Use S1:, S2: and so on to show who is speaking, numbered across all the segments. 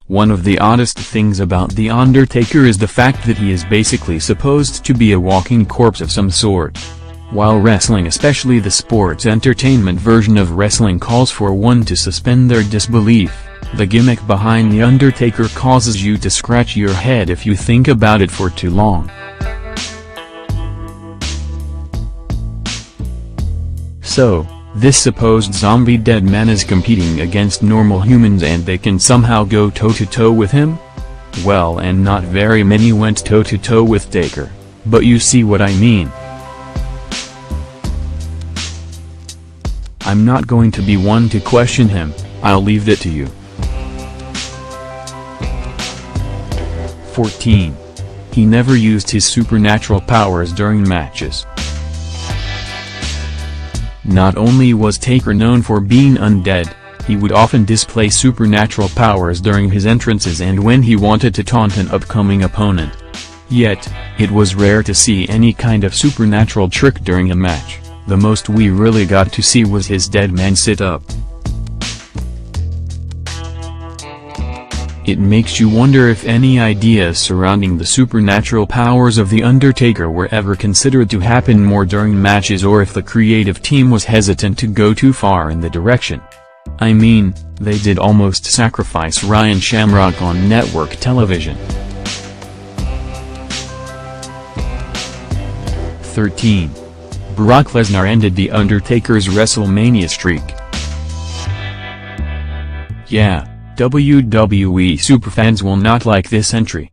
S1: One of the oddest things about The Undertaker is the fact that he is basically supposed to be a walking corpse of some sort. While wrestling, especially the sports entertainment version of wrestling, calls for one to suspend their disbelief, the gimmick behind The Undertaker causes you to scratch your head if you think about it for too long. So, this supposed zombie dead man is competing against normal humans and they can somehow go toe-to-toe with him? Well, and not very many went toe-to-toe with Taker, but you see what I mean. I'm not going to be one to question him, I'll leave that to you. 14. He never used his supernatural powers during matches. Not only was Taker known for being undead, he would often display supernatural powers during his entrances and when he wanted to taunt an upcoming opponent. Yet, it was rare to see any kind of supernatural trick during a match. The most we really got to see was his dead man sit-up. It makes you wonder if any ideas surrounding the supernatural powers of The Undertaker were ever considered to happen more during matches, or if the creative team was hesitant to go too far in the direction. I mean, they did almost sacrifice Ryan Shamrock on network television. 13. Brock Lesnar ended The Undertaker's WrestleMania streak. Yeah, WWE superfans will not like this entry.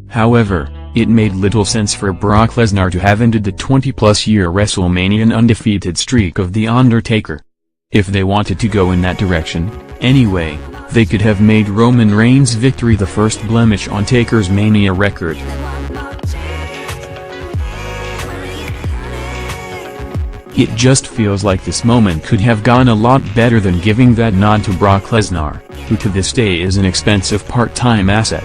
S1: However, it made little sense for Brock Lesnar to have ended the 20-plus year WrestleMania undefeated streak of The Undertaker. If they wanted to go in that direction, anyway, they could have made Roman Reigns' victory the first blemish on Taker's Mania record. It just feels like this moment could have gone a lot better than giving that nod to Brock Lesnar, who to this day is an expensive part-time asset.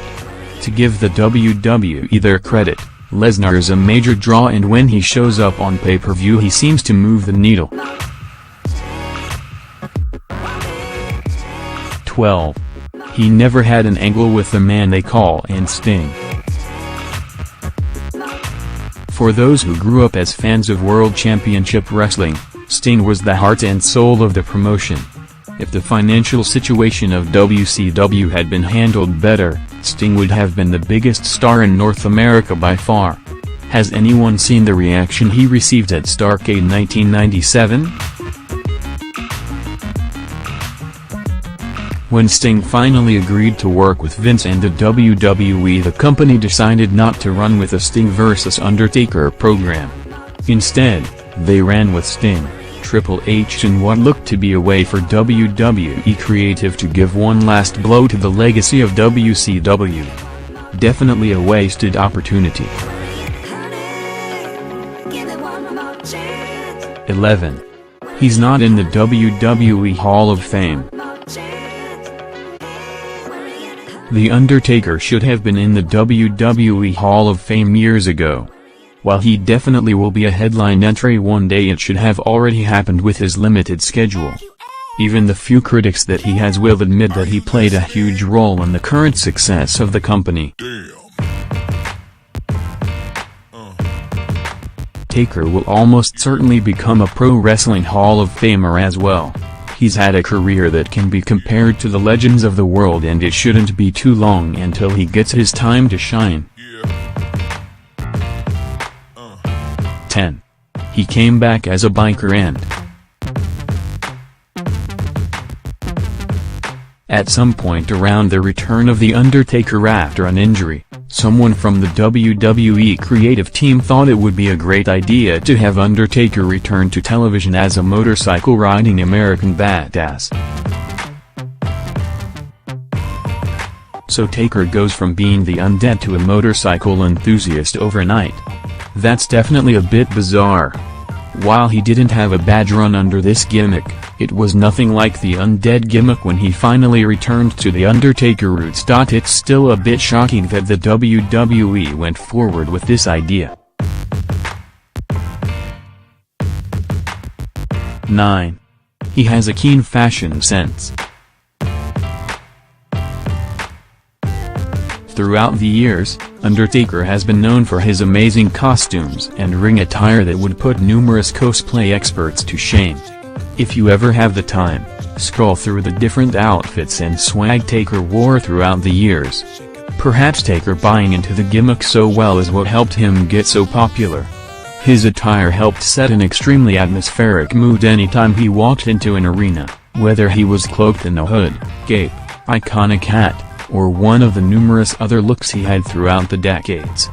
S1: To give the WWE their credit, Lesnar is a major draw, and when he shows up on pay-per-view he seems to move the needle. 12. He never had an angle with the man they call Sting. For those who grew up as fans of World Championship Wrestling, Sting was the heart and soul of the promotion. If the financial situation of WCW had been handled better, Sting would have been the biggest star in North America by far. Has anyone seen the reaction he received at Starrcade 1997? When Sting finally agreed to work with Vince and the WWE, the company decided not to run with a Sting vs. Undertaker program. Instead, they ran with Sting, Triple H and what looked to be a way for WWE creative to give one last blow to the legacy of WCW. Definitely a wasted opportunity. 11. He's not in the WWE Hall of Fame. The Undertaker should have been in the WWE Hall of Fame years ago. While he definitely will be a headline entry one day, it should have already happened with his limited schedule. Even the few critics that he has will admit that he played a huge role in the current success of the company. Taker will almost certainly become a Pro Wrestling Hall of Famer as well. He's had a career that can be compared to the legends of the world, and it shouldn't be too long until he gets his time to shine. 10. He came back as a biker and at some point around the return of The Undertaker after an injury, someone from the WWE creative team thought it would be a great idea to have Undertaker return to television as a motorcycle-riding American badass. So Taker goes from being the undead to a motorcycle enthusiast overnight. That's definitely a bit bizarre. While he didn't have a bad run under this gimmick, it was nothing like the undead gimmick when he finally returned to the Undertaker roots. It's still a bit shocking that the WWE went forward with this idea. 9. He has a keen fashion sense. Throughout the years, Undertaker has been known for his amazing costumes and ring attire that would put numerous cosplay experts to shame. If you ever have the time, scroll through the different outfits and swag Taker wore throughout the years. Perhaps Taker buying into the gimmick so well is what helped him get so popular. His attire helped set an extremely atmospheric mood anytime he walked into an arena, whether he was cloaked in a hood, cape, iconic hat, or one of the numerous other looks he had throughout the decades.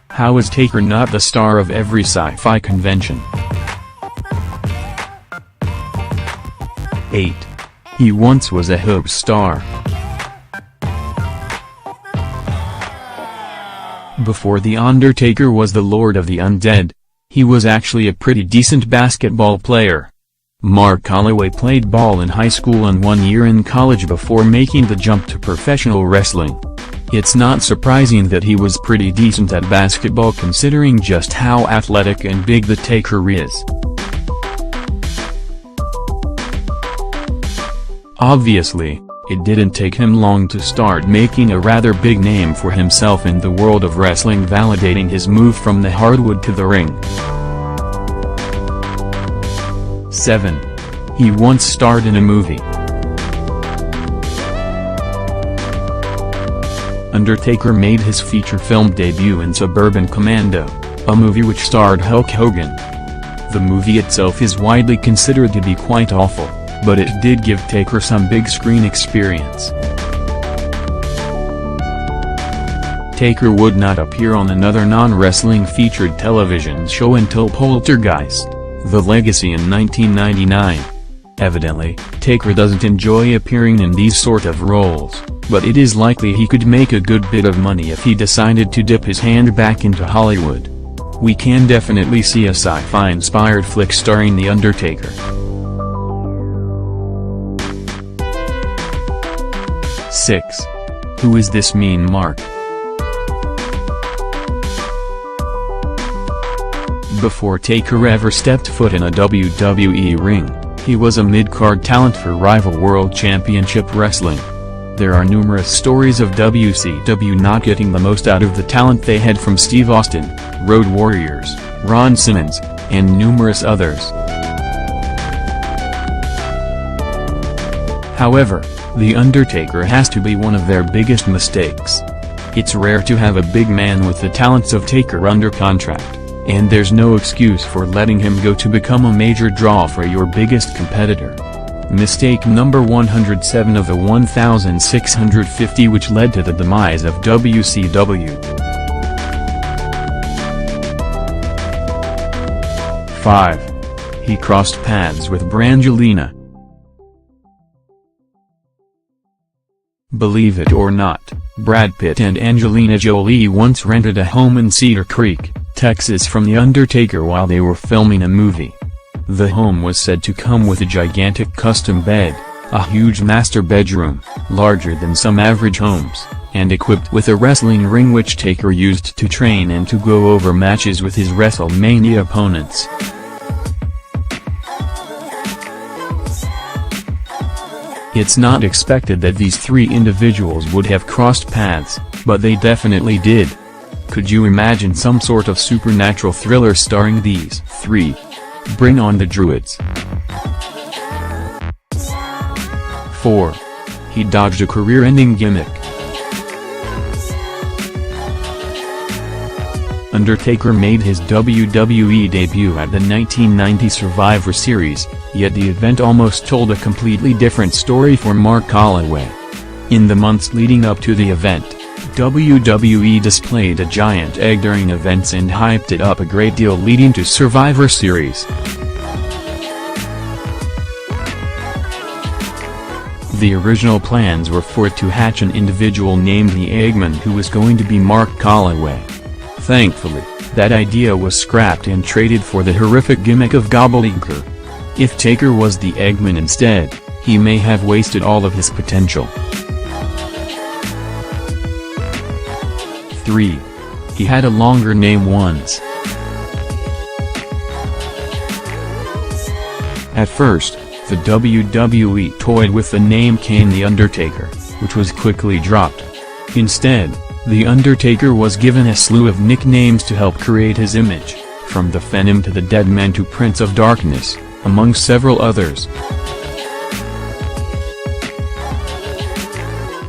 S1: How is Taker not the star of every sci-fi convention? 8. He once was a hoop star. Before The Undertaker was the Lord of the Undead, he was actually a pretty decent basketball player. Mark Calaway played ball in high school and 1 year in college before making the jump to professional wrestling. It's not surprising that he was pretty decent at basketball considering just how athletic and big the Taker is. Obviously, it didn't take him long to start making a rather big name for himself in the world of wrestling, validating his move from the hardwood to the ring. 7. He once starred in a movie. Undertaker made his feature film debut in Suburban Commando, a movie which starred Hulk Hogan. The movie itself is widely considered to be quite awful, but it did give Taker some big screen experience. Taker would not appear on another non-wrestling featured television show until Poltergeist: The Legacy in 1999. Evidently, Taker doesn't enjoy appearing in these sort of roles, but it is likely he could make a good bit of money if he decided to dip his hand back into Hollywood. We can definitely see a sci-fi inspired flick starring The Undertaker. 6. Who is this mean Mark? Before Taker ever stepped foot in a WWE ring, he was a mid-card talent for rival World Championship Wrestling. There are numerous stories of WCW not getting the most out of the talent they had from Steve Austin, Road Warriors, Ron Simmons, and numerous others. However, The Undertaker has to be one of their biggest mistakes. It's rare to have a big man with the talents of Taker under contract, and there's no excuse for letting him go to become a major draw for your biggest competitor. Mistake number 107 of the 1650 which led to the demise of WCW. 5. He crossed paths with Brangelina. Believe it or not, Brad Pitt and Angelina Jolie once rented a home in Cedar Creek, Texas from The Undertaker while they were filming a movie. The home was said to come with a gigantic custom bed, a huge master bedroom, larger than some average homes, and equipped with a wrestling ring which Taker used to train and to go over matches with his WrestleMania opponents. It's not expected that these three individuals would have crossed paths, but they definitely did. Could you imagine some sort of supernatural thriller starring these three? Bring on the Druids. 4. He dodged a career-ending gimmick. Undertaker made his WWE debut at the 1990 Survivor Series, yet the event almost told a completely different story for Mark Calaway. In the months leading up to the event, WWE displayed a giant egg during events and hyped it up a great deal leading to Survivor Series. The original plans were for it to hatch an individual named the Eggman who was going to be Mark Calaway. Thankfully, that idea was scrapped and traded for the horrific gimmick of Gobbledygooker. If Taker was the Eggman instead, he may have wasted all of his potential. 3. He had a longer name once. At first, the WWE toyed with the name Kane the Undertaker, which was quickly dropped. Instead, the Undertaker was given a slew of nicknames to help create his image, from the Phantom to the Deadman to Prince of Darkness, among several others.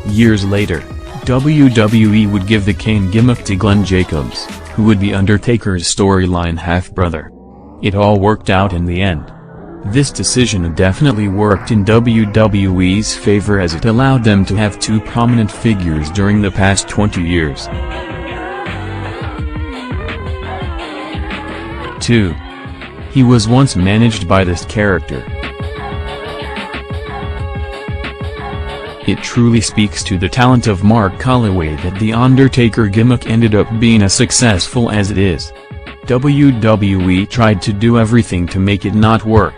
S1: Years later, WWE would give the Kane gimmick to Glenn Jacobs, who would be Undertaker's storyline half-brother. It all worked out in the end. This decision definitely worked in WWE's favor as it allowed them to have two prominent figures during the past 20 years. 2. He was once managed by this character. It truly speaks to the talent of Mark Calaway that the Undertaker gimmick ended up being as successful as it is. WWE tried to do everything to make it not work.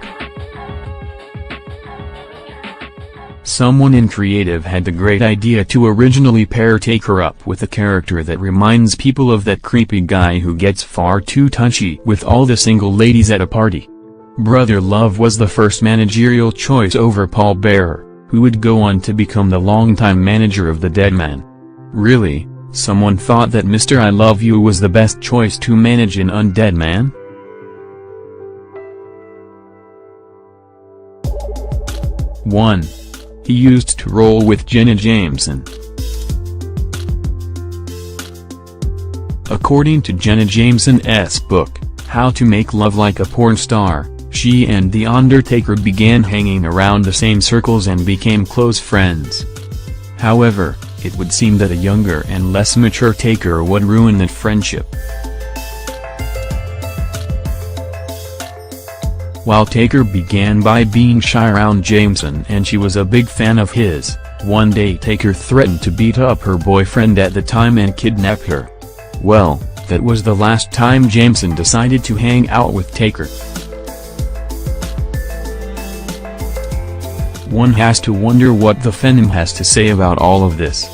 S1: Someone in creative had the great idea to originally pair Taker up with a character that reminds people of that creepy guy who gets far too touchy with all the single ladies at a party. Brother Love was the first managerial choice over Paul Bearer, who would go on to become the longtime manager of the Deadman. Really, someone thought that Mr. I Love You was the best choice to manage an undead man? One. He used to roll with Jenna Jameson. According to Jenna Jameson's book, How to Make Love Like a Porn Star, she and The Undertaker began hanging around the same circles and became close friends. However, it would seem that a younger and less mature Taker would ruin that friendship. While Taker began by being shy around Jameson and she was a big fan of his, one day Taker threatened to beat up her boyfriend at the time and kidnap her. Well, that was the last time Jameson decided to hang out with Taker. One has to wonder what the Phantom has to say about all of this.